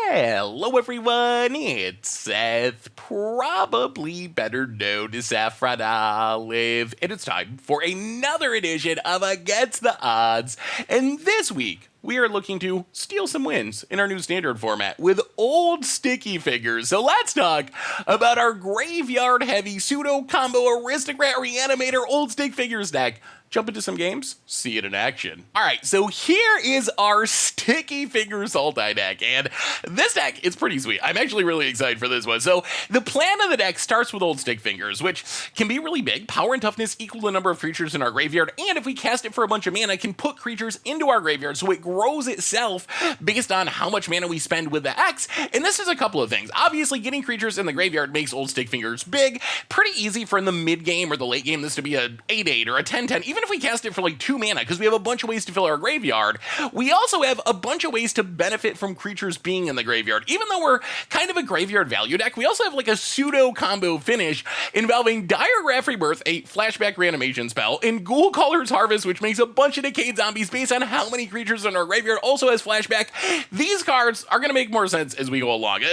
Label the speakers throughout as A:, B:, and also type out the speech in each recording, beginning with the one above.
A: Hello everyone, it's Seth, probably better known as Saffron Olive, and it's time for another edition of Against the Odds, and this week we are looking to steal some wins in our new standard format with Old Stickyfingers. So let's talk about our graveyard-heavy pseudo-combo aristocrat reanimator Old Stickfingers deck. Jump into some games, see it in action. All right, so here is our Stickyfingers Sultai deck, and this deck is pretty sweet. I'm actually really excited for this one. So the plan of the deck starts with Old Stickfingers, which can be really big. Power and toughness equal the number of creatures in our graveyard, and if we cast it for a bunch of mana, can put creatures into our graveyard, so it grows itself based on how much mana we spend with the X. And this is a couple of things. Obviously, getting creatures in the graveyard makes Old Stickfingers big. Pretty easy for in the mid game or the late game this to be a 8/8 or a 10/10, even if we cast it for like 2 mana, because we have a bunch of ways to fill our graveyard. We also have a bunch of ways to benefit from creatures being in the graveyard. Even though we're kind of a graveyard value deck, we also have like a pseudo combo finish involving Diregraph Rebirth, a flashback reanimation spell, and Ghoul Caller's Harvest, which makes a bunch of decayed zombies based on how many creatures in our graveyard, also has flashback. These cards are going to make more sense as we go along.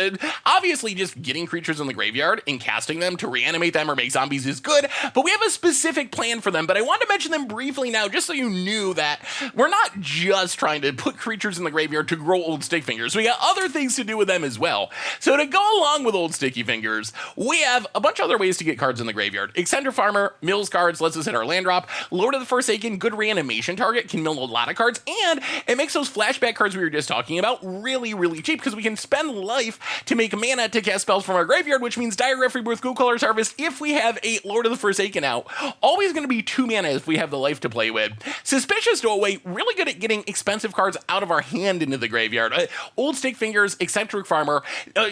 A: Obviously, just getting creatures in the graveyard and casting them to reanimate them or make zombies is good, but we have a specific plan for them. But I want to mention them briefly now, just so you knew that we're not just trying to put creatures in the graveyard to grow Old Stickfingers. We got other things to do with them as well. So to go along with Old Stickyfingers, we have a bunch of other ways to get cards in the graveyard. Eccentric Farmer mills cards, lets us hit our land drop. Lord of the Forsaken, good reanimation target, can mill a lot of cards, and it makes those flashback cards we were just talking about really, really cheap, because we can spend life to make mana to cast spells from our graveyard, which means Diregraph Rebirth, Ghoul Caller's Harvest, if we have a Lord of the Forsaken out. Always going to be 2 mana if we have the life to play with. Suspicious Stowaway, really good at getting expensive cards out of our hand into the graveyard. Old Stickfingers, Eccentric Farmer,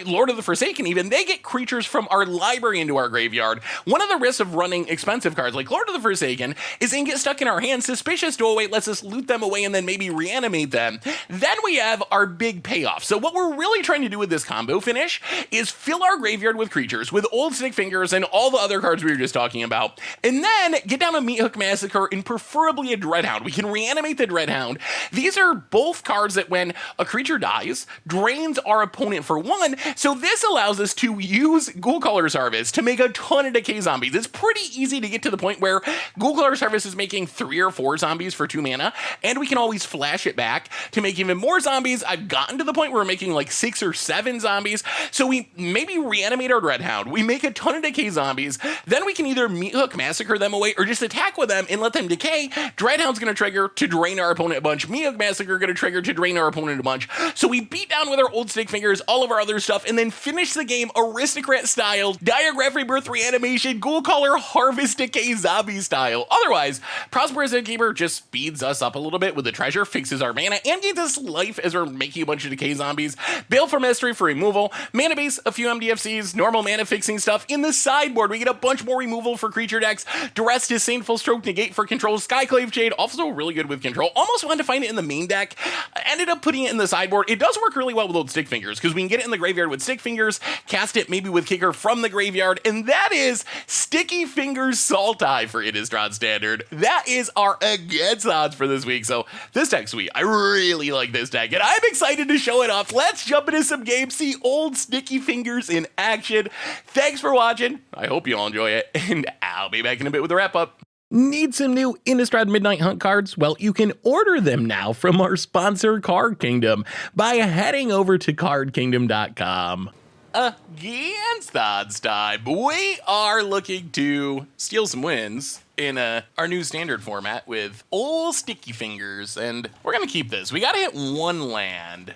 A: Lord of the Forsaken even, they get creatures from our library into our graveyard. One of the risks of running expensive cards like Lord of the Forsaken is they can get stuck in our hands. Suspicious Stowaway lets us loot them away and then maybe reanimate them. Then we have our big payoff. So what we're really trying to do with this combo finish is fill our graveyard with creatures with Old Stickfingers and all the other cards we were just talking about, and then get down a Meathook Massacre and preferably a Dreadhound. We can reanimate the Dreadhound. These are both cards that when a creature dies, drains our opponent for 1, so this allows us to use Ghoul Caller's Harvest to make a ton of decay zombies. It's pretty easy to get to the point where Ghoul Caller's Harvest is making 3 or 4 zombies for 2 mana, and we can always flash it back to make even more zombies. I've gotten to the point where we're making like 6 or 7 zombies, so we maybe reanimate our Dreadhound, we make a ton of decay zombies, then we can either Meathook Massacre them away or just attack with them and let them decay. Dreadhound's going to trigger to drain our opponent a bunch. Meathook Massacre going to trigger to drain our opponent a bunch. So we beat down with our Old Stickfingers all of our other stuff and then finish the game aristocrat style, Diregraph Rebirth reanimation, Ghoul Caller Harvest decay zombie style. Otherwise, Prosperous Innkeeper just speeds us up a little bit with the treasure, fixes our mana, and gains us life as we're making a bunch of decay zombies. Baleful Mystery for removal, mana base, a few MDFCs, normal mana fixing stuff. In the sideboard, we get a bunch more removal for creature decks. Duress, Disdainful Stroke, Negate for control, Skyclave Shade, also really good with control. Almost wanted to find it in the main deck. I ended up putting it in the sideboard. It does work really well with Old Stickfingers, because we can get it in the graveyard with Stickfingers, cast it maybe with Kicker from the graveyard, and that is Stickyfingers Sultai for Innistrad Standard. That is our Against Odds for this week, so this deck's sweet. I really like this deck, and I'm excited to show it off. Let's jump into some games, see Old Stickyfingers in action. Thanks for watching. I hope you all enjoy it, and I'll be back in a bit with a wrap-up. Need some new Innistrad Midnight Hunt cards? Well, you can order them now from our sponsor, Card Kingdom, by heading over to cardkingdom.com. Against Odds time, we are looking to steal some wins in our new standard format with Old Stickyfingers, and we're going to keep this. We got to hit 1 land.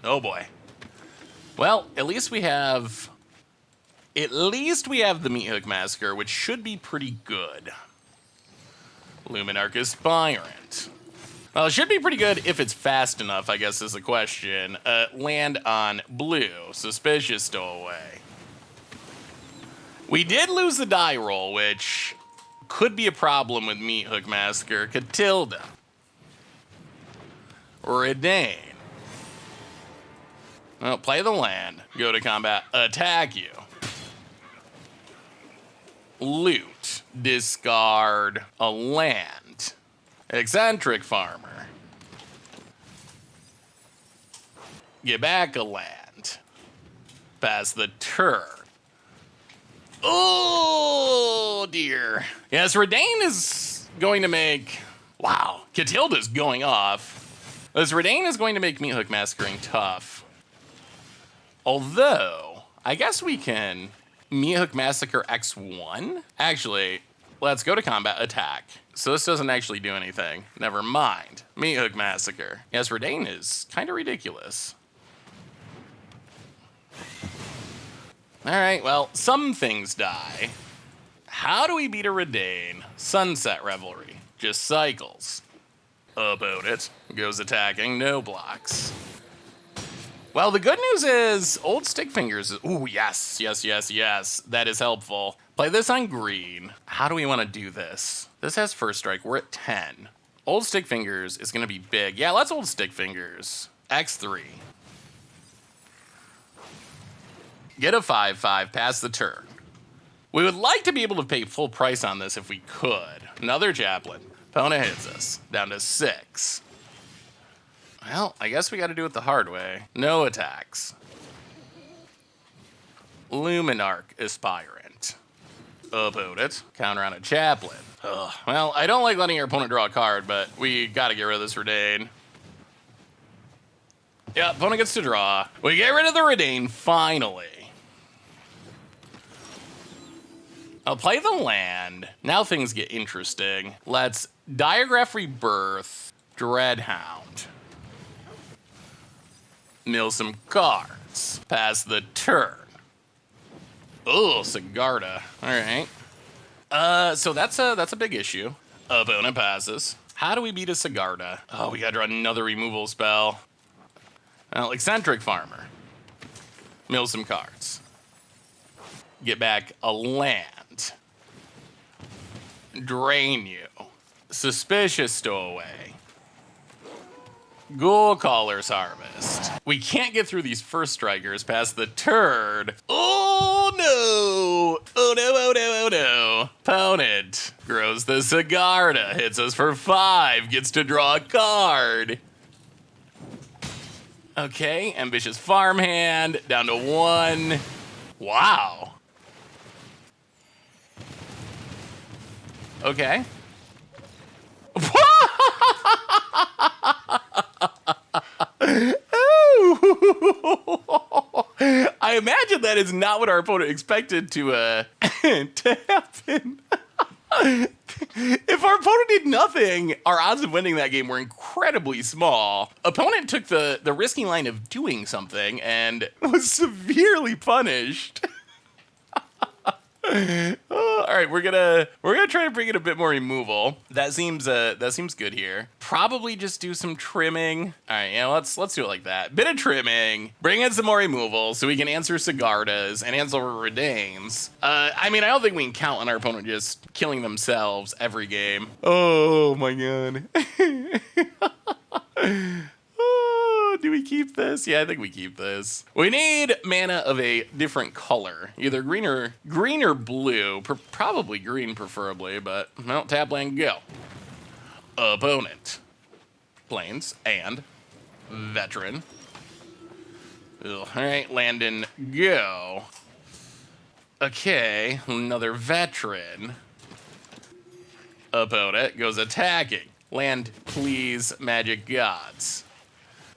A: Oh boy. Well, at least we have the Meathook Massacre, which should be pretty good. Luminarch Aspirant. Well, it should be pretty good if it's fast enough, I guess is the question. Land on blue. Suspicious Stowaway. We did lose the die roll, which could be a problem with Meathook Massacre. Catilda. Redain. Well, play the land. Go to combat. Attack you. Loot. Discard a land. Eccentric Farmer. Get back a land. Pass the turn. Oh, dear. Yes, Redain is going to make... Wow, Catilda's going off. This Redain is going to make Meathook Massacring tough. Although, I guess we can Meathook Massacre X1? Actually, let's go to combat attack. So this doesn't actually do anything. Never mind. Meathook Massacre. Yes, Redain is kind of ridiculous. All right, well, some things die. How do we beat a Redain? Sunset Revelry. Just cycles. About it. Goes attacking, no blocks. Well, the good news is Old Stickfingers is... Ooh, yes, yes, yes, yes. That is helpful. Play this on green. How do we want to do this? This has first strike. We're at 10. Old Stickfingers is going to be big. Yeah, let's Old Stickfingers. X3. Get a 5/5, pass the turn. We would like to be able to pay full price on this if we could. Another Chaplain. Opponent hits us. Down to 6. Well, I guess we got to do it the hard way. No attacks. Luminarch Aspirant. Opponent. Counter on a Chaplain. Ugh. Well, I don't like letting your opponent draw a card, but we got to get rid of this Redain. Yeah, opponent gets to draw. We get rid of the Redain, finally. I'll play the land. Now things get interesting. Let's Diagraph Rebirth, Dreadhound. Mill some cards. Pass the turn. Oh, Sigarda. All right. So that's a big issue. Opponent passes. How do we beat a Sigarda? Oh, we gotta draw another removal spell. Well, Eccentric Farmer. Mill some cards. Get back a land. Drain you. Suspicious Stowaway. Ghoul Caller's Harvest. We can't get through these first strikers past the turn. Oh no! Oh no, oh no, oh no. Opponent grows the Sigarda, hits us for 5, gets to draw a card. Okay, Ambitious Farmhand, down to 1. Wow. Okay. I imagine that is not what our opponent expected to happen. If our opponent did nothing, our odds of winning that game were incredibly small. Opponent took the risky line of doing something and was severely punished. All right, we're gonna try to bring in a bit more removal. That seems good here. Probably just do some trimming. All right, yeah, let's do it like that. Bit of trimming. Bring in some more removal so we can answer Sigardas and answer Redains. I mean, I don't think we can count on our opponent just killing themselves every game. Oh my god. Do we keep this? Yeah, I think we keep this. We need mana of a different color. Either green or blue. Probably green preferably, but well, tap land, go. Opponent. Plains and Veteran. Ugh. All right, Landon, go. Okay, another Veteran. Opponent goes attacking. Land, please, Magic Gods.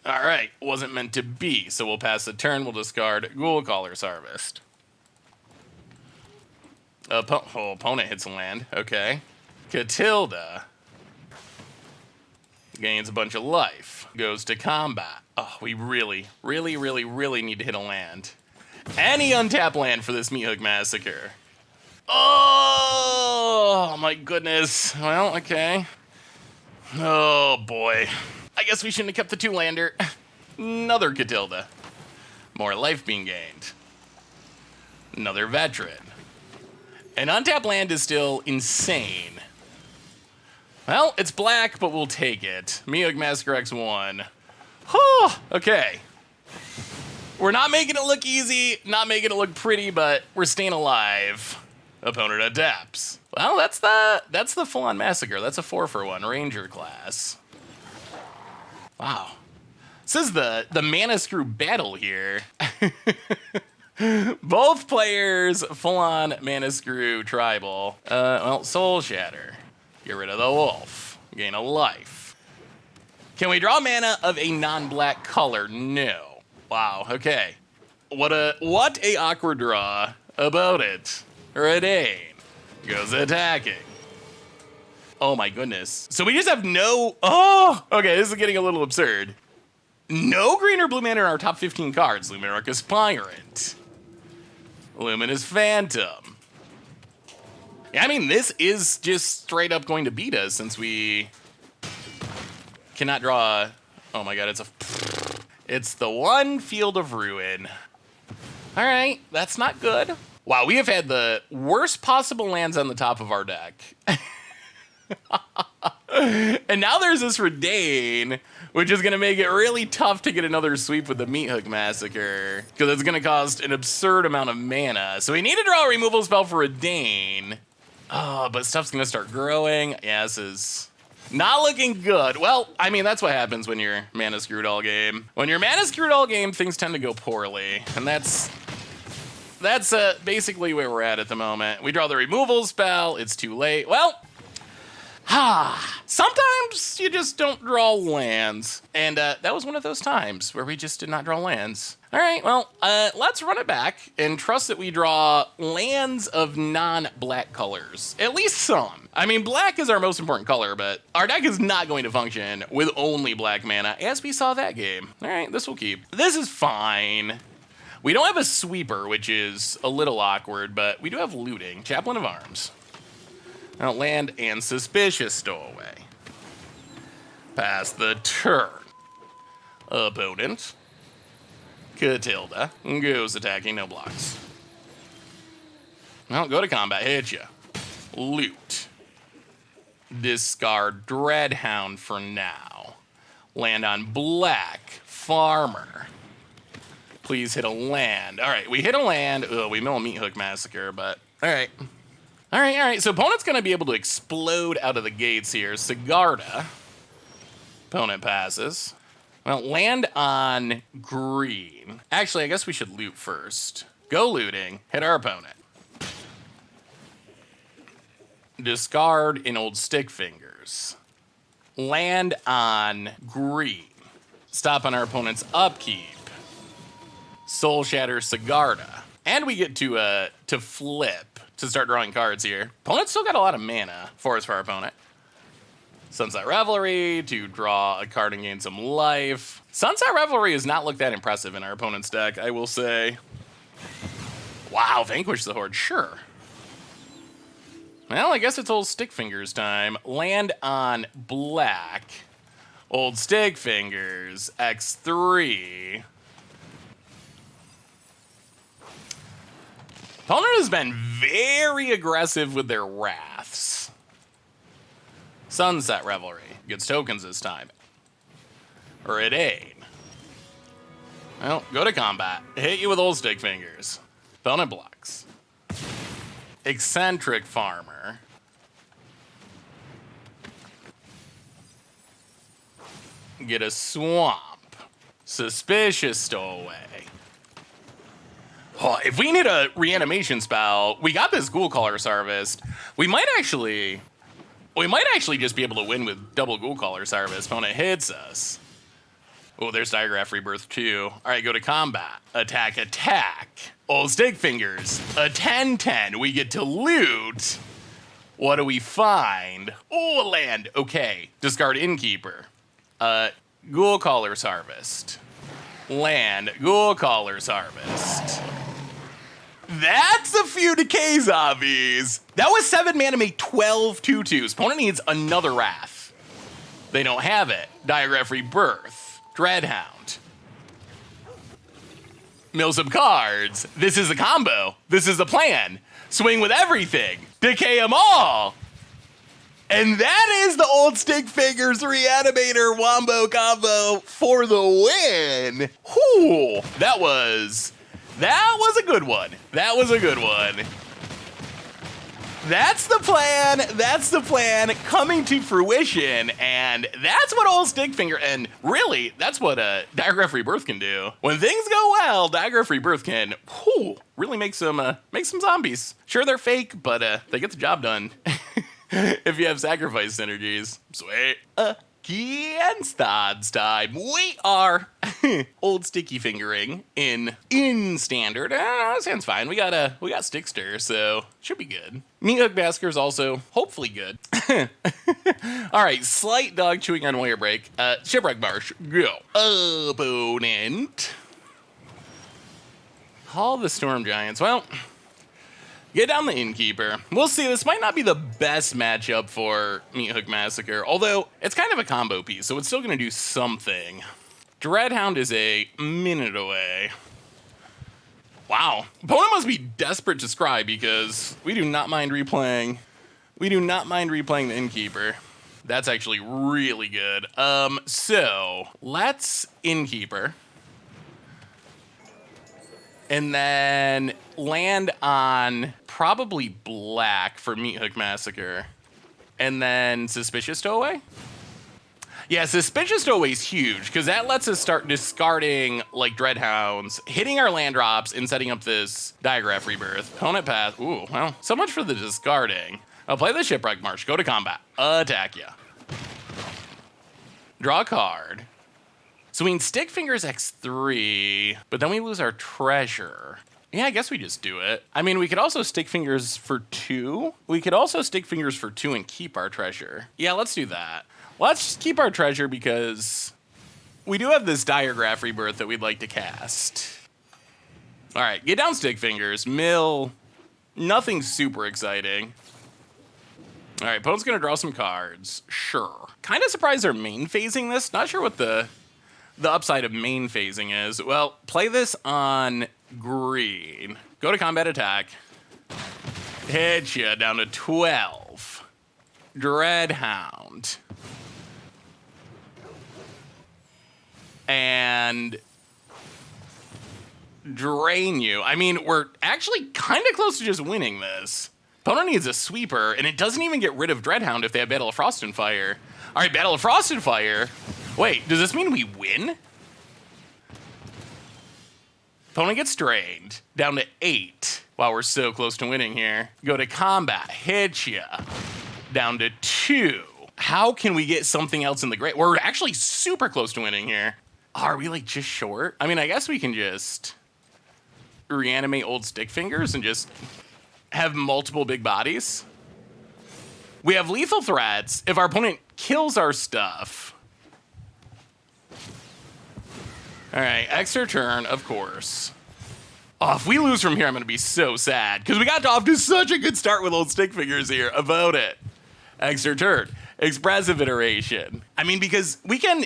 A: All right, wasn't meant to be, so we'll pass the turn. We'll discard Ghoul Caller's Harvest. Opponent hits a land. Okay. Catilda gains a bunch of life. Goes to combat. Oh, we really need to hit a land. Any untap land for this Meathook Massacre. Oh, my goodness. Well, okay. Oh, boy. I guess we shouldn't have kept the 2-lander. Another Catilda. More life being gained. Another Veteran. An untap land is still insane. Well, it's black, but we'll take it. Meathook Massacre X1. Okay. We're not making it look easy, not making it look pretty, but we're staying alive. Opponent adapts. Well, that's the full-on Massacre. That's a 4-for-1 Ranger class. Wow. This is the mana screw battle here. Both players full-on mana screw tribal. Well, Soul Shatter. Get rid of the wolf. Gain a life. Can we draw mana of a non-black color? No. Wow, okay. What a awkward draw about it. Redane goes attacking. Oh my goodness. So we just have no, okay, this is getting a little absurd. No green or blue mana in our top 15 cards. Luminarch Aspirant. Luminous Phantom. Yeah, I mean, this is just straight up going to beat us since we cannot draw. Oh my god, it's the one Field of Ruin. All right, that's not good. Wow, we have had the worst possible lands on the top of our deck. And now there's this Redane, which is going to make it really tough to get another sweep with the Meat Hook Massacre, because it's going to cost an absurd amount of mana. So we need to draw a removal spell for Redane. Oh, but stuff's going to start growing. Yeah, this is not looking good. Well, I mean, that's what happens when you're mana screwed all game. When you're mana screwed all game, things tend to go poorly. And that's basically where we're at the moment. We draw the removal spell. It's too late. Well, sometimes you just don't draw lands. And that was one of those times where we just did not draw lands. All right, well, let's run it back and trust that we draw lands of non-black colors. At least some. I mean, black is our most important color, but our deck is not going to function with only black mana, as we saw that game. All right, this will keep. This is fine. We don't have a sweeper, which is a little awkward, but we do have looting. Chaplain of Arms. Now, land and Suspicious Stowaway. Pass the turn. Opponent. Catilda goes attacking, no blocks. Well, go to combat, hit ya. Loot. Discard Dreadhound for now. Land on black. Farmer. Please hit a land. All right, we hit a land. Ugh, we mill a Meat Hook Massacre, but all right. All right. So opponent's going to be able to explode out of the gates here. Sigarda. Opponent passes. Well, land on green. Actually, I guess we should loot first. Go looting. Hit our opponent. Discard an Old Stickfingers. Land on green. Stop on our opponent's upkeep. Soul Shatter Sigarda. And we get to flip to start drawing cards here. Opponent's still got a lot of mana. Forest for our opponent. Sunset Revelry to draw a card and gain some life. Sunset Revelry has not looked that impressive in our opponent's deck, I will say. Wow, Vanquish the Horde, sure. Well, I guess it's Old Stickfingers time. Land on black. Old Stickfingers, X3. Opponent has been very aggressive with their wraths. Sunset Revelry gets tokens this time. Redane. Well, go to combat. Hit you with Old Stickfingers. Opponent blocks. Eccentric Farmer. Get a swamp. Suspicious Stowaway. Oh, if we need a reanimation spell, we got this Ghoul Caller's Harvest. We might actually just be able to win with double Ghoul Caller's Harvest. Opponent hits us. Oh, there's Diagraph Rebirth too. All right, go to combat. Attack, attack. Old Stickfingers. A 10/10. We get to loot. What do we find? Oh, a land. Okay. Discard Innkeeper. Ghoul Caller's Harvest. Land. Ghoul Caller's Harvest. That's a few Decay Zombies. That was 7 mana, make 12 2/2s. Opponent needs another Wrath. They don't have it. Diagraph Rebirth. Dreadhound. Mill some cards. This is a combo. This is the plan. Swing with everything. Decay them all. And that is the Old Stickfingers Reanimator Wombo combo for the win. Whew. That was a good one. That was a good one. That's the plan. That's the plan coming to fruition. And that's what Old Stickfinger, and really, that's what Diagraph Rebirth can do. When things go well, Diagraph Rebirth can really make some zombies. Sure, they're fake, but they get the job done. If you have sacrifice synergies. Sweet. Against the odds time, we are Old Sticky Fingering in Standard. Sounds fine. We got Stickster, so should be good. Meat Hook Massacre is also hopefully good. All right, slight dog chewing on wire break. Shipwreck Marsh, go. Opponent. All the Storm Giants. Well, get down the Innkeeper. We'll see. This might not be the best matchup for Meat Hook Massacre, although it's kind of a combo piece, so it's still going to do something. Dreadhound is a minute away. Wow. Opponent must be desperate to scry because we do not mind replaying. We do not mind replaying the Innkeeper. That's actually really good. So let's Innkeeper. And then land on probably black for Meat Hook Massacre. And then Suspicious Stowaway? Yeah, Suspicious Stowaway is huge, because that lets us start discarding, like, Dreadhounds, hitting our land drops, and setting up this Diagraph Rebirth. Opponent path. Ooh, well, so much for the discarding. I'll play the Shipwreck March. Go to combat. Attack ya. Draw a card. So we can Stickfingers X3, but then we lose our treasure. Yeah, I guess we just do it. I mean, we could also Stickfingers for 2. We could also Stickfingers for 2 and keep our treasure. Yeah, let's do that. Let's just keep our treasure because we do have this Diagraph Rebirth that we'd like to cast. All right, get down Stickfingers. Mill. Nothing super exciting. All right, opponent's going to draw some cards. Sure. Kind of surprised they're main phasing this. Not sure what the upside of main phasing is. Well, play this on green. Go to combat attack. Hit ya down to 12. Dreadhound. And drain you. I mean, we're actually kind of close to just winning this. Opponent needs a sweeper, and it doesn't even get rid of Dreadhound if they have Battle of Frost and Fire. All right, Battle of Frost and Fire. Wait, does this mean we win? Opponent gets drained down to 8. Wow, we're so close to winning here. Go to combat, hit ya down to 2. How can we get something else in the grave? We're actually super close to winning here. Are we like just short? I mean, I guess we can just reanimate Old Stickfingers and just have multiple big bodies. We have lethal threats if our opponent kills our stuff. All right, extra turn, of course. Oh, if we lose from here, I'm going to be so sad because we got off to such a good start with Old Stickfingers here. About it. Extra turn. Expressive iteration. I mean, because we can,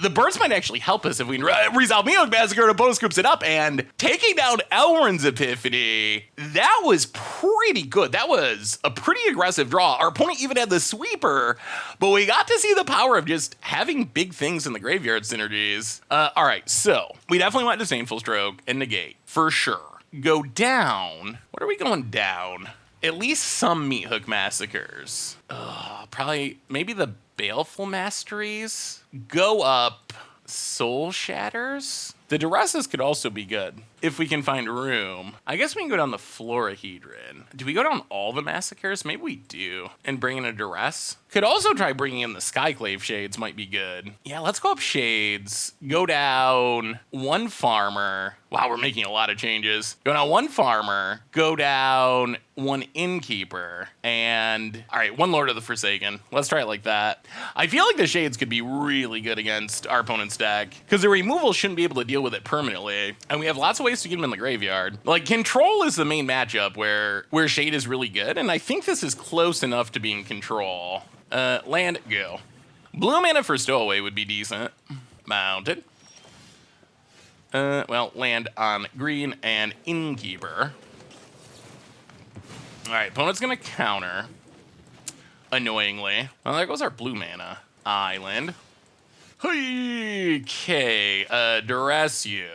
A: the birds might actually help us if we resolve Meat Hook Massacre and opponent scoops it up, and taking down Elrond's Epiphany, that was pretty good. That was a pretty aggressive draw. Our opponent even had the sweeper, but we got to see the power of just having big things in the graveyard synergies. All right, so we definitely want Disdainful Stroke and negate, for sure. Go down. What are we going down? At least some Meat Hook Massacres. Probably, maybe the Baleful Masteries. Go up Soul Shatters. The Duresses could also be good if we can find room. I guess we can go down the Florahedron. Do we go down all the Massacres? Maybe we do. And bring in a Duress. Could also try bringing in the Skyclave Shades, might be good. Yeah, let's go up Shades. Go down 1 Farmer. Wow, we're making a lot of changes. Go down 1 Farmer. Go down 1 Innkeeper. And, all right, 1 Lord of the Forsaken. Let's try it like that. I feel like the Shades could be really good against our opponent's deck because the removal shouldn't be able to deal with it permanently. And we have lots of ways to get him in the graveyard. Like, Control is the main matchup where Shade is really good. And I think this is close enough to being Control. Land, go. Blue mana for Stowaway would be decent. Mounted. Well, land on green and Innkeeper. All right, opponent's gonna counter. Annoyingly. Well, there goes our blue mana. Island. Okay, Duress you.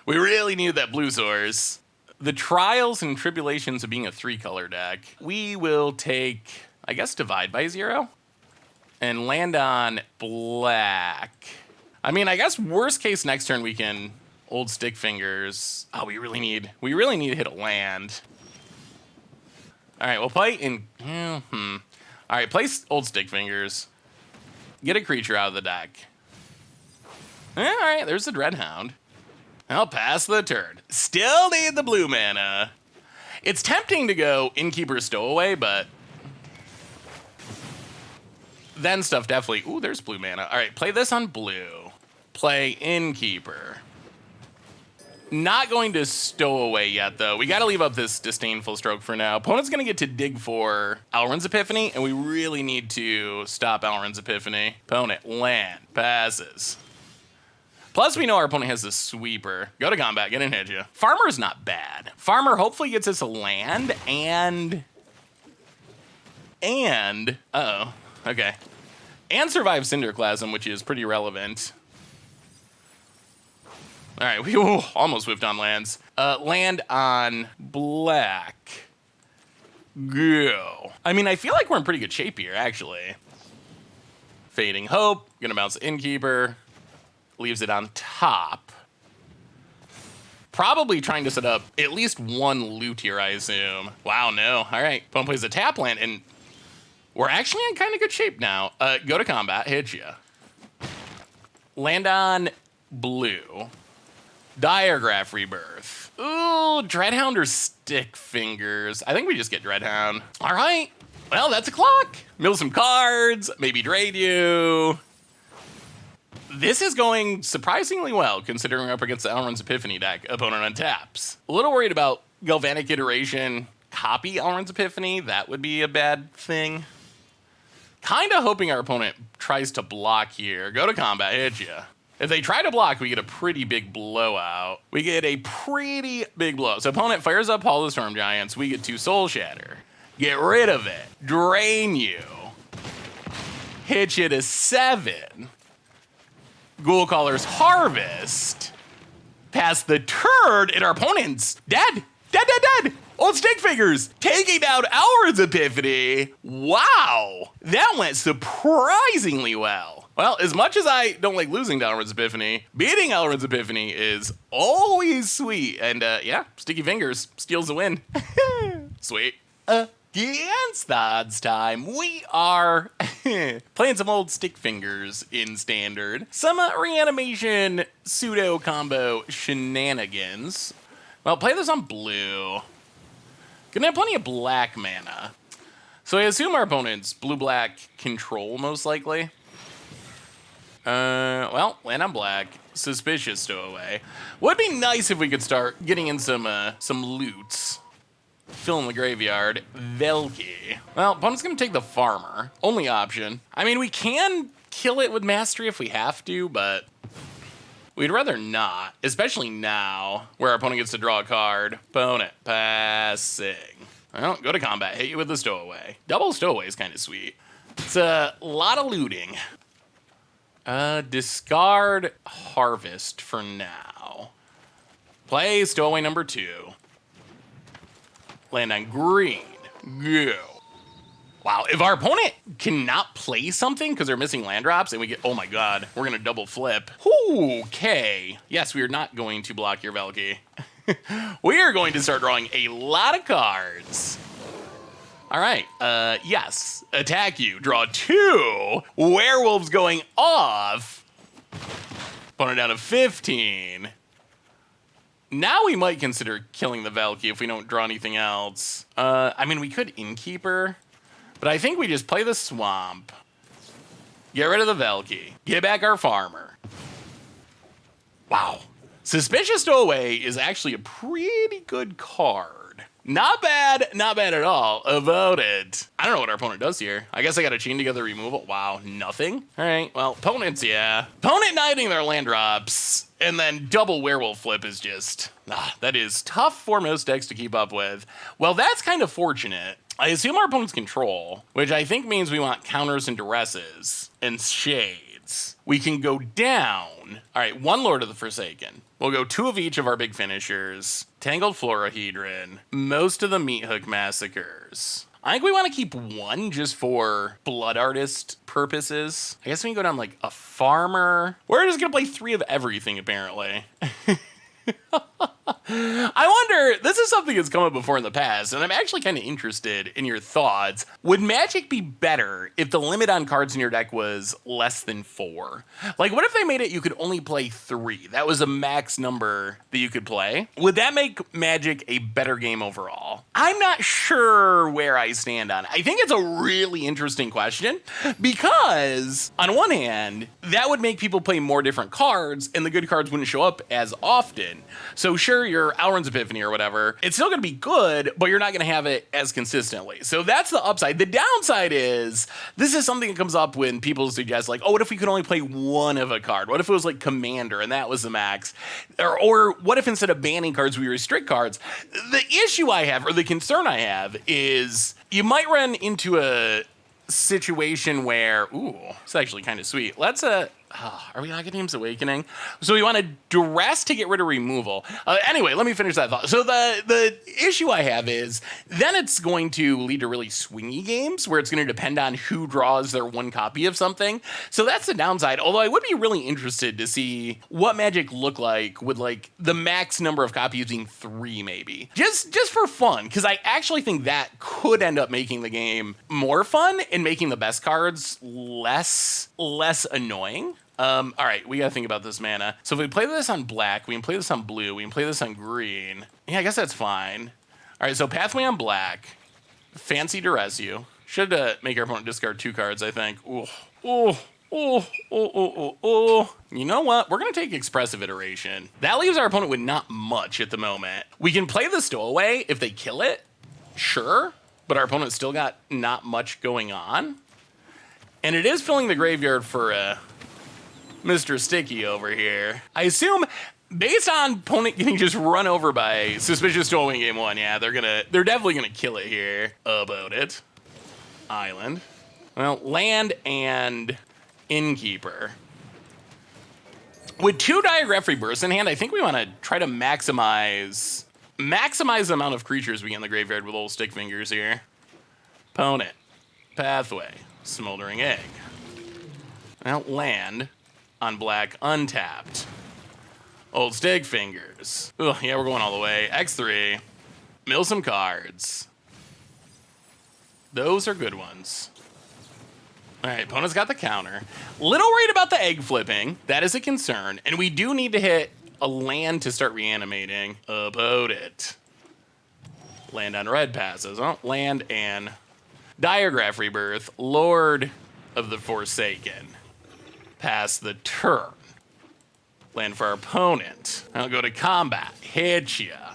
A: We really need that blue source. the trials and tribulations of being a 3-color deck. We will take, I guess, Divide by 0 and land on black. I mean, I guess worst case next turn we can Old Stickfingers. Oh, we really need to hit a land. All right, we'll play in, All right, place Old Stickfingers. Get a creature out of the deck. All right, there's the Dreadhound. I'll pass the turn. Still need the blue mana. It's tempting to go Innkeeper Stowaway, but then stuff definitely, ooh, there's blue mana. All right, play this on blue. Play Innkeeper. Not going to Stowaway yet, though. We got to leave up this Disdainful Stroke for now. Opponent's going to get to dig for Alrund's Epiphany, and we really need to stop Alrund's Epiphany. Opponent, land, passes. Plus, we know our opponent has a sweeper. Go to combat, get in, hit you. Farmer's not bad. Farmer hopefully gets us a land, and uh-oh, okay. And survive Cinderclasm, which is pretty relevant. All right, we almost whiffed on lands. Land on black. Go. I mean, I feel like we're in pretty good shape here, actually. Fading Hope, gonna bounce Innkeeper. Leaves it on top. Probably trying to set up at least one loot here, I assume. Wow, no. All right, opponent plays a tap land, and we're actually in kind of good shape now. Go to combat, hit ya. Land on blue. Diregraph Rebirth. Ooh, Dreadhound or Stickfingers. I think we just get Dreadhound. All right, well, that's a clock. Mill some cards, maybe trade you. This is going surprisingly well, considering we're up against the Alrund's Epiphany deck. Opponent untaps. A little worried about Galvanic Iteration. Copy Alrund's Epiphany. That would be a bad thing. Kind of hoping our opponent tries to block here. Go to combat, hit ya. If they try to block, we get a pretty big blowout. We get a pretty big blowout. So opponent fires up Hall of the Storm Giants. We get 2 Soul Shatter. Get rid of it. Drain you. Hit you to 7. Ghoulcaller's Harvest. Pass the turn, and our opponent's dead. Dead. Old Stickfingers taking down Alrund's Epiphany. Wow, that went surprisingly well. Well, as much as I don't like losing to Alrund's Epiphany, beating Alrund's Epiphany is always sweet. And yeah, Stickyfingers steals the win. Sweet. Against the odds time, we are playing some Old Stickfingers in Standard. Some reanimation pseudo combo shenanigans. Well, play this on blue. Gonna have plenty of black mana. So I assume our opponent's blue-black control, most likely. Well, land on black. Suspicious Stowaway. Would be nice if we could start getting in some loots. Fill in the graveyard. Velki. Well, opponent's gonna take the farmer. Only option. I mean, we can kill it with mastery if we have to, but we'd rather not, especially now, where our opponent gets to draw a card. Opponent passing. Well, go to combat, hit you with the Stowaway. Double Stowaway is kind of sweet. It's a lot of looting. Discard Harvest for now. Play Stowaway number 2. Land on green. Go. Wow, if our opponent cannot play something because they're missing land drops and we get, oh my god, we're going to double flip. Okay. Yes, we are not going to block your Velki. We are going to start drawing a lot of cards. All right, yes, attack you. Draw 2. Werewolves going off. Opponent down to 15. Now we might consider killing the Velki if we don't draw anything else. I mean, we could Innkeeper, but I think we just play the Swamp. Get rid of the Velki. Get back our Farmer. Wow. Suspicious Stowaway is actually a pretty good card. Not bad at all. Voted. I don't know what our opponent does here. I guess I got to chain together removal. Wow, nothing? All right, well, opponents, yeah. Opponent knighting their land drops, and then double werewolf flip is just, that is tough for most decks to keep up with. Well, that's kind of fortunate. I assume our opponent's control, which I think means we want counters and duresses and shades. means we can go down. All right, 1 Lord of the Forsaken. We'll go 2 of each of our big finishers. Tangled Florahedron. Most of the Meat Hook Massacres. I think we want to keep 1 just for Blood Artist purposes. I guess we can go down like a Farmer. We're just going to play 3 of everything, apparently. I wonder, this is something that's come up before in the past, and I'm actually kind of interested in your thoughts. Would Magic be better if the limit on cards in your deck was less than 4? Like, what if they made it you could only play 3? That was a max number that you could play. Would that make Magic a better game overall? I'm not sure where I stand on it. I think it's a really interesting question because, on one hand, that would make people play more different cards, and the good cards wouldn't show up as often. So sure, your Alrund's Epiphany or whatever, it's still going to be good, but you're not going to have it as consistently. So that's the upside. The downside is, this is something that comes up when people suggest like, oh, what if we could only play 1 of a card? What if it was like Commander and that was the max? Or what if instead of banning cards, we restrict cards? The issue I have, or the concern I have, is you might run into a situation where, ooh, it's actually kind of sweet. Let's, are we Academ's Awakening? So we want to duress to get rid of removal. Anyway, let me finish that thought. So the issue I have is then it's going to lead to really swingy games where it's going to depend on who draws their 1 copy of something. So that's the downside. Although I would be really interested to see what Magic look like with like the max number of copies being 3 maybe. Just for fun, because I actually think that could end up making the game more fun and making the best cards less annoying. All right, we gotta think about this mana. So if we play this on black, we can play this on blue, we can play this on green. Yeah, I guess that's fine. All right, so Pathway on black. Fancy Duress you. Should make our opponent discard 2 cards, I think. Ooh, ooh, ooh, ooh, ooh, ooh. You know what? We're gonna take Expressive Iteration. That leaves our opponent with not much at the moment. We can play the Stowaway if they kill it, sure, but our opponent's still got not much going on. And it is filling the graveyard for Mr. Sticky over here. I assume, based on opponent getting just run over by Suspicious Stowaway in game 1, yeah, they're definitely gonna kill it here. About it. Island. Well, land and Innkeeper. With 2 Diagraph Rebirths in hand, I think we want to try to maximize the amount of creatures we get in the graveyard with Old Stickfingers here. Opponent. Pathway. Smoldering Egg. Well, land on black untapped. Old Stickyfingers. Ugh, yeah, we're going all the way. X3. Mill some cards. Those are good ones. All right, opponent's got the counter. Little worried about the egg flipping. That is a concern. And we do need to hit a land to start reanimating. Opponent. Land on red passes. Oh, land and Diagraph Rebirth. Lord of the Forsaken. Pass the turn. Land for our opponent. I'll go to combat. Hit ya.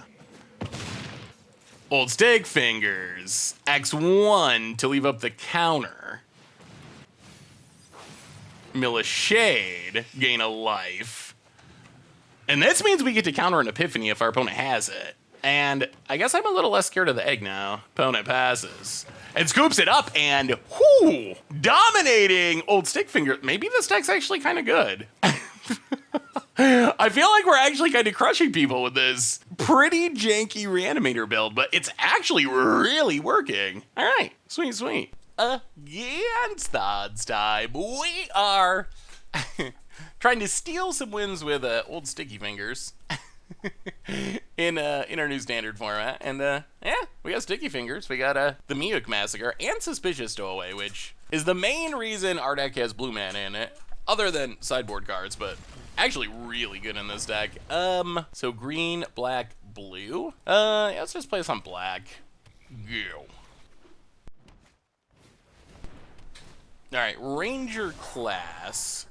A: Old Stickfingers. X1 to leave up the counter. Mill a Shade. Gain a life. And this means we get to counter an Epiphany if our opponent has it. And I guess I'm a little less scared of the egg now. Opponent passes. And scoops it up and, whoo, dominating Old Stickfinger. Maybe this deck's actually kind of good. I feel like we're actually kind of crushing people with this pretty janky Reanimator build, but it's actually really working. All right, sweet, sweet. Against the odds time, we are trying to steal some wins with Old Stickyfingers. in our new standard format, and yeah, we got Stickyfingers, we got the Meat Hook Massacre, and Suspicious Stowaway, which is the main reason our deck has blue mana in it, other than sideboard cards, but actually really good in this deck. So green, black, blue. Yeah, let's just play some black. Go. All right, Ranger class.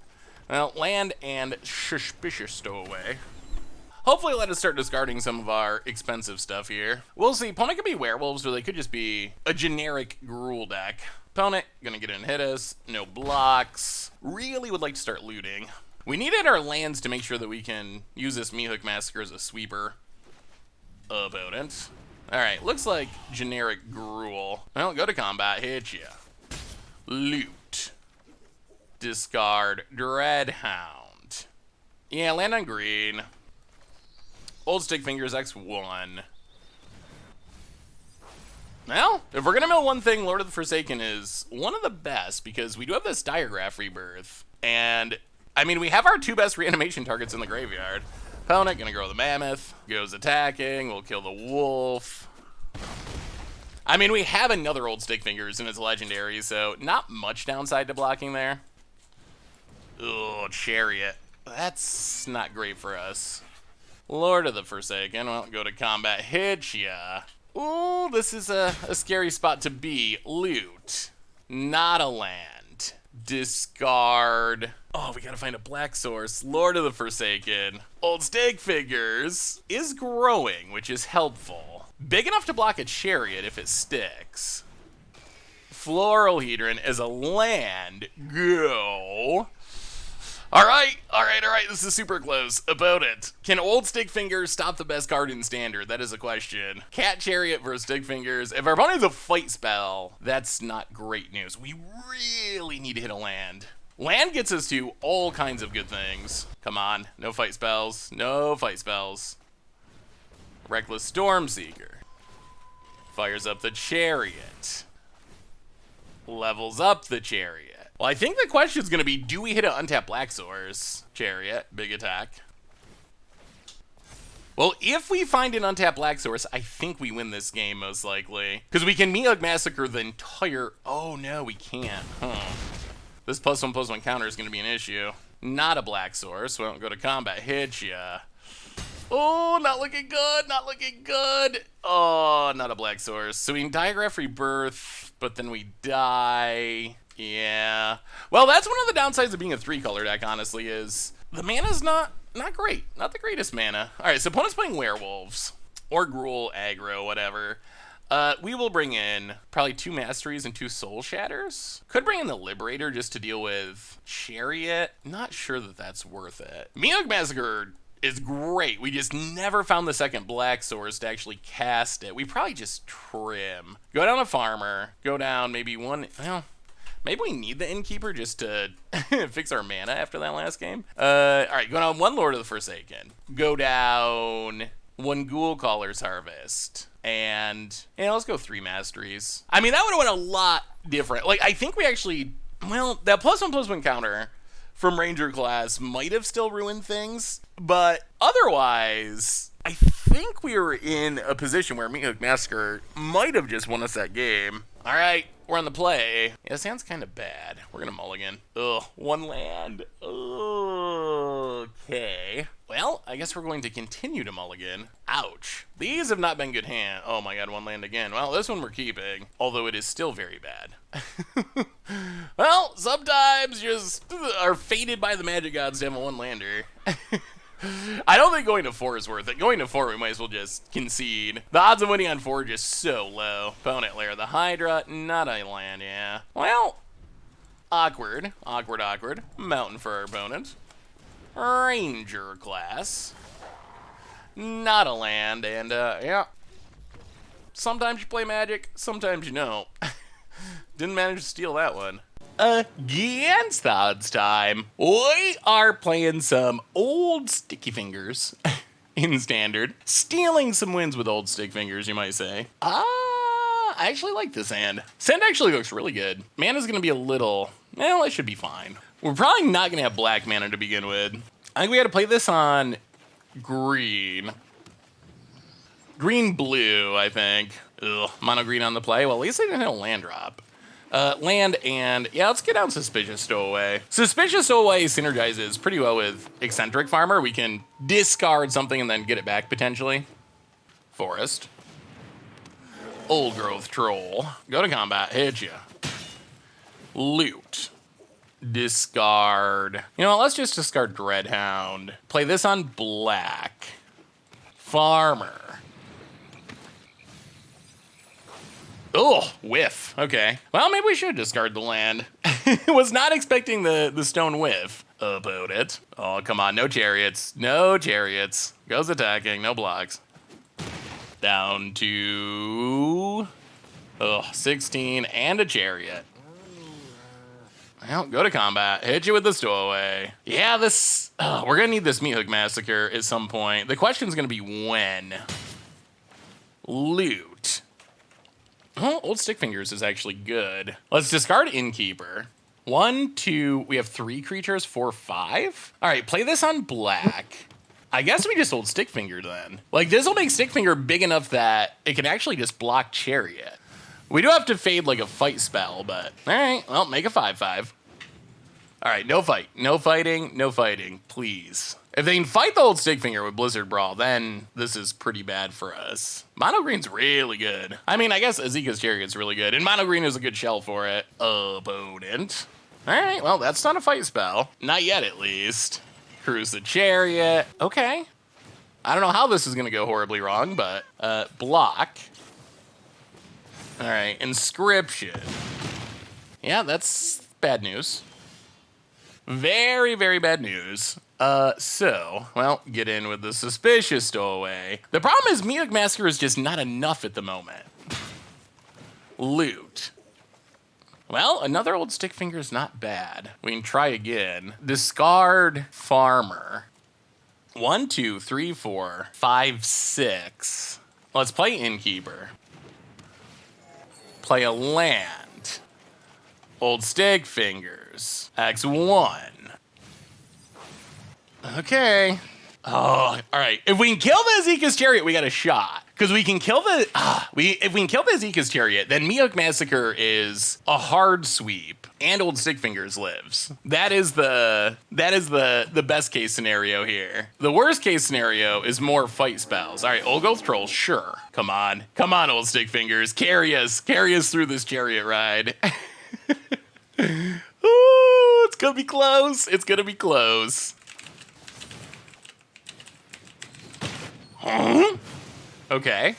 A: Well, land and Suspicious Stowaway. Hopefully let us start discarding some of our expensive stuff here. We'll see. Opponent could be werewolves, or they could just be a generic Gruul deck. Opponent, gonna get in and hit us. No blocks. Really would like to start looting. We needed our lands to make sure that we can use this Meat Hook Massacre as a sweeper. Opponent. Alright, looks like generic Gruul. Well, go to combat, hit ya. Loot. discard Dreadhound. Yeah, land on green. Old Stickfingers X1. Well, if we're gonna mill one thing, Lord of the Forsaken is one of the best because we do have this Diagraph Rebirth. And, I mean, we have our 2 best reanimation targets in the graveyard. Opponent gonna grow the Mammoth, goes attacking, we'll kill the Wolf. I mean, we have another Old Stickfingers and it's legendary, so not much downside to blocking there. Ugh, Chariot. That's not great for us. Lord of the Forsaken, well, go to combat, hit ya. Ooh, this is a scary spot to be. Loot. Not a land. Discard. Oh, we gotta find a black source. Lord of the Forsaken. Old Stickfingers is growing, which is helpful. Big enough to block a Chariot if it sticks. Floral Hedron is a land. Go. All right. This is super close. About it. Can Old Stickfingers stop the best card in Standard? That is a question. Cat Chariot versus Stickfingers. If our opponent has a fight spell, that's not great news. We really need to hit a land. Land gets us to all kinds of good things. Come on. No fight spells. No fight spells. Reckless Stormseeker. Fires up the Chariot. Levels up the Chariot. Well, I think the question is going to be, do we hit an untapped Black Source? Chariot, big attack. Well, if we find an untapped Black Source, I think we win this game, most likely. Because we can Meog Massacre the entire... Oh, no, we can't. This +1/+1 counter is going to be an issue. Not a Black Source. We don't go to combat. Hit ya. Oh, not looking good. Not looking good. Oh, not a Black Source. So we can Diagraph Rebirth, but then we die... Yeah. Well, that's one of the downsides of being a 3-color deck, honestly, is the mana's not great. Not the greatest mana. All right, so opponent's playing Werewolves. Or Gruul, aggro, whatever. We will bring in probably 2 Masteries and 2 Soul Shatters. Could bring in the Liberator just to deal with Chariot. Not sure that that's worth it. Meog Massacre is great. We just never found the second Black Source to actually cast it. We probably just trim. Go down a Farmer. Go down maybe one... Well... Maybe we need the Innkeeper just to fix our mana after that last game. All right, go down 1 Lord of the Forsaken. Go down 1 Ghoul Caller's Harvest. And, yeah, let's go 3 Masteries. I mean, that would have went a lot different. Like, I think we actually, well, that +1/+1 counter from Ranger class might have still ruined things. But otherwise, I think we were in a position where Meog Massacre might have just won us that game. All right. We're on the play. Yeah, this hand's kind of bad. We're going to mulligan. Ugh, 1 land. Okay. Well, I guess we're going to continue to mulligan. Ouch. These have not been good hand. Oh my god, 1 land again. Well, this one we're keeping, although it is still very bad. Well, sometimes you just are fated by the magic gods to have a 1-lander. I don't think going to 4 is worth it. Going to 4, we might as well just concede. The odds of winning on 4 are just so low. Opponent layer the Hydra, not a land, yeah. Well, awkward. Mountain for our opponent. Ranger class. Not a land, and yeah. Sometimes you play Magic, sometimes you don't. Didn't manage to steal that one. Against the odds time, we are playing some Old Stickyfingers in Standard. Stealing some wins with Old Stickfingers, you might say. I actually like this hand. This hand actually looks really good. Mana's gonna be a little, well, it should be fine. We're probably not gonna have black mana to begin with. I think we gotta play this on green. Green-blue, I think. Ugh, mono green on the play. Well, at least they didn't hit a land drop. Land and, yeah, let's get down Suspicious Stowaway. Suspicious Stowaway synergizes pretty well with Eccentric Farmer. We can discard something and then get it back, potentially. Forest. Old Growth Troll. Go to combat, hit ya. Loot. Discard. You know what, let's just discard Dreadhound. Play this on black. Farmer. Oh, whiff. Okay. Well, maybe we should discard the land. Was not expecting the stone whiff about it. Oh, come on. No chariots. No chariots. Goes attacking. No blocks. Down to 16 and a chariot. Well, go to combat. Hit you with the stowaway. Yeah, this... we're going to need this Meat Hook Massacre at some point. The question's going to be when. Loot. Oh, Old Stickfingers is actually good. Let's discard Innkeeper. 1, 2... We have 3 creatures, 4, 5? All right, play this on black. I guess we just Old Stickfinger then. Like, this will make Stickfinger big enough that it can actually just block Chariot. We do have to fade like a fight spell, but all right, well, make a 5/5. All right, no fight, no fighting, no fighting, please. If they can fight the Old Stickfinger with Blizzard Brawl, then this is pretty bad for us. Mono green's really good. I mean, I guess Azeka's Chariot's really good, and mono green is a good shell for it. Opponent. All right, well, that's not a fight spell. Not yet, at least. Cruise the Chariot. Okay. I don't know how this is gonna go horribly wrong, but block. All right, Inscription. Yeah, that's bad news. Very, very bad news. So, well, get in with the Suspicious Stowaway. The problem is Meat Hook Massacre is just not enough at the moment. Loot. Well, another Old Stickfinger is not bad. We can try again. Discard Farmer. 1, 2, 3, 4, 5, 6. Let's play Innkeeper. Play a land. Old Stickfingers. X1. Okay. Oh, all right. If we can kill the Azeka's Chariot, we got a shot. Because we can kill the if we can kill the Azeka's Chariot, then Meat Hook Massacre is a hard sweep, and Old Stickfingers lives. That is the best case scenario here. The worst case scenario is more fight spells. All right, Old Ghost Troll, sure. Come on, Old Stickfingers, carry us through this chariot ride. Ooh, it's gonna be close. It's gonna be close. Huh? Okay.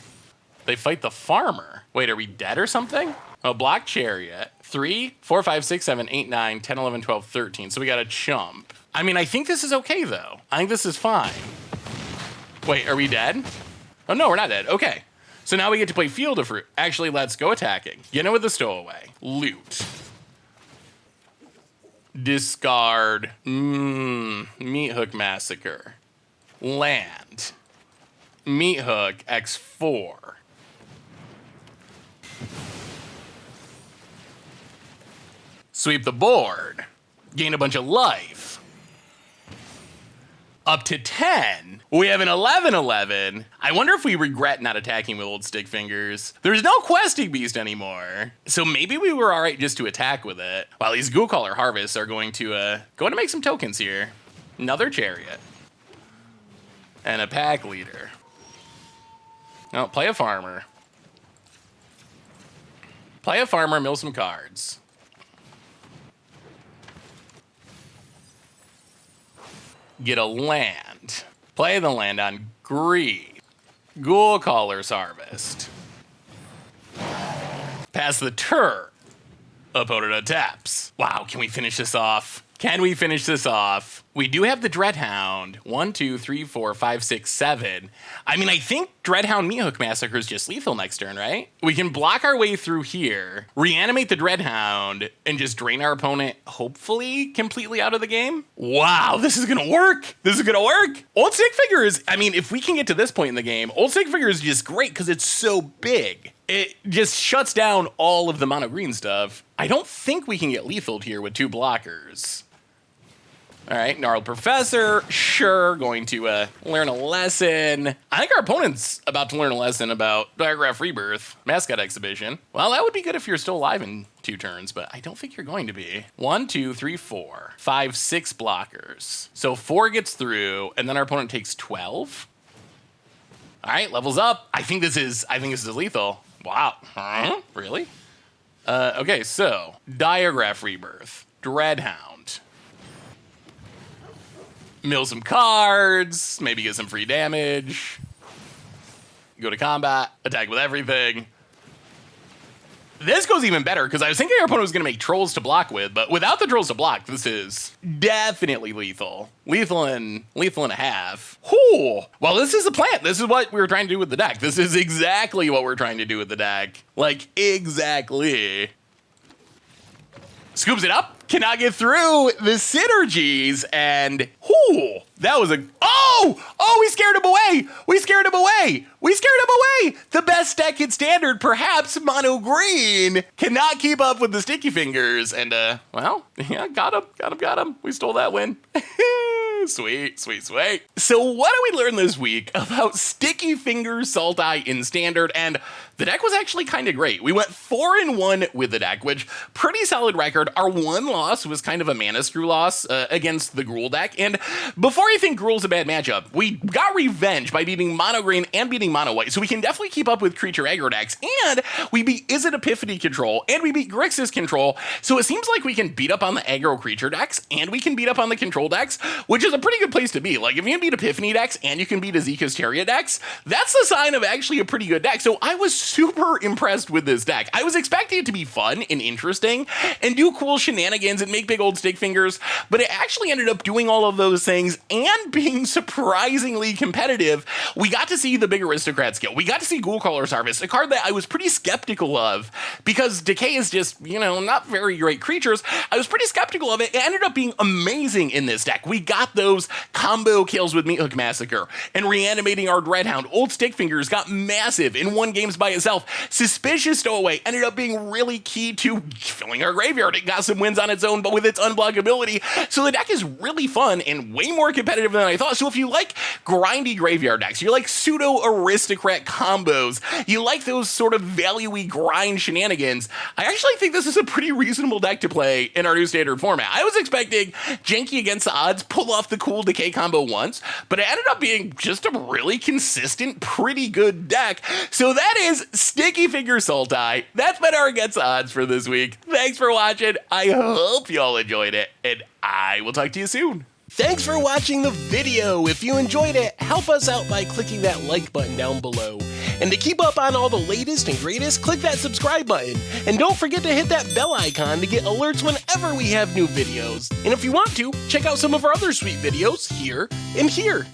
A: They fight the farmer. Wait, are we dead or something? Oh, block Chariot. 3, 4, 5, 6, 7, 8, 9, 10, 11, 12, 13. So we got a chump. I mean, I think this is okay, though. I think this is fine. Wait, are we dead? Oh, no, we're not dead. Okay. So now we get to play Field of Fruit. Actually, let's go attacking. Get in with the stowaway. Loot. Discard. Meat Hook Massacre. Land. Meat Hook X4. Sweep the board. Gain a bunch of life. Up to 10. We have an 11/11. I wonder if we regret not attacking with Old Stickfingers. There's no questing beast anymore. So maybe we were all right just to attack with it. While these Ghoulcaller Harvests are going to make some tokens here. Another Chariot. And a Pack Leader. No, play a farmer. Play a farmer, mill some cards. Get a land. Play the land on Greed. Ghoulcaller's Harvest. Pass the turn. Opponent taps. Wow, can we finish this off? Can we finish this off? We do have the Dreadhound. 1, 2, 3, 4, 5, 6, 7. I mean, I think Dreadhound Meat Hook Massacre is just lethal next turn, right? We can block our way through here, reanimate the Dreadhound, and just drain our opponent, hopefully, completely out of the game. Wow, this is gonna work. This is gonna work. Old Stickfingers, I mean, if we can get to this point in the game, Old Stickfingers is just great because it's so big. It just shuts down all of the mono green stuff. I don't think we can get lethaled here with 2 blockers. All right, Gnarled Professor, sure, going to learn a lesson. I think our opponent's about to learn a lesson about Diagraph Rebirth, Mascot Exhibition. Well, that would be good if you're still alive in 2 turns, but I don't think you're going to be. 1, 2, 3, 4, 5, 6 blockers. So 4 gets through, and then our opponent takes 12. All right, levels up. I think this is lethal. Wow, huh? Really? Okay, so Diagraph Rebirth, Dreadhound. Mill some cards, maybe get some free damage. Go to combat, attack with everything. This goes even better because I was thinking our opponent was going to make trolls to block with, but without the trolls to block, this is definitely lethal. Lethal and a half. Whew. Well, this is the plan. This is what we were trying to do with the deck. This is exactly what we're trying to do with the deck. Like, exactly. Scoops it up. cannot get through the synergies, and whoo, that was we scared him away. We scared him away. The best deck in Standard, perhaps mono green, cannot keep up with the Sticky Fingers, and got him. We stole that win. Sweet. So what do we learn this week about Sticky Fingers Sultai in Standard? And the deck was actually kind of great. We went 4-1 with the deck, which pretty solid record. Our one loss was kind of a mana screw loss against the Gruul deck. And before you think Gruul's a bad matchup, we got revenge by beating mono green and beating mono white. So we can definitely keep up with creature aggro decks. And we beat Izzet Epiphany control and we beat Grixis control. So it seems like we can beat up on the aggro creature decks and we can beat up on the control decks, which is a pretty good place to be. Like if you can beat Epiphany decks and you can beat Azeka's Chariot decks, that's the sign of actually a pretty good deck. So I was super impressed with this deck. I was expecting it to be fun and interesting and do cool shenanigans and make big old stick fingers, but it actually ended up doing all of those things and being surprisingly competitive. We got to see the big aristocrat skill. We got to see Ghoulcrawler's Harvest, a card that I was pretty skeptical of because Decay is just, not very great creatures. I was pretty skeptical of it. It ended up being amazing in this deck. We got those combo kills with Meathook Massacre and reanimating our Dreadhound. Old Stickfingers got massive in 1 game by itself. Suspicious Stowaway ended up being really key to filling our graveyard. It got some wins on its own, but with its unblockability. So the deck is really fun and way more competitive than I thought. So if you like grindy graveyard decks, you like pseudo aristocrat combos, you like those sort of value-y grind shenanigans, I actually think this is a pretty reasonable deck to play in our new Standard format. I was expecting janky against the odds, pull off the cool Decay combo once, but it ended up being just a really consistent, pretty good deck. So that is Sticky Fingers Sultai. That's been our Against the Odds for this week. Thanks for watching. I hope you all enjoyed it, and I will talk to you soon.
B: Thanks for watching the video. If you enjoyed it, help us out by clicking that like button down below. And to keep up on all the latest and greatest, click that subscribe button. And don't forget to hit that bell icon to get alerts whenever we have new videos. And if you want to, check out some of our other sweet videos here and here.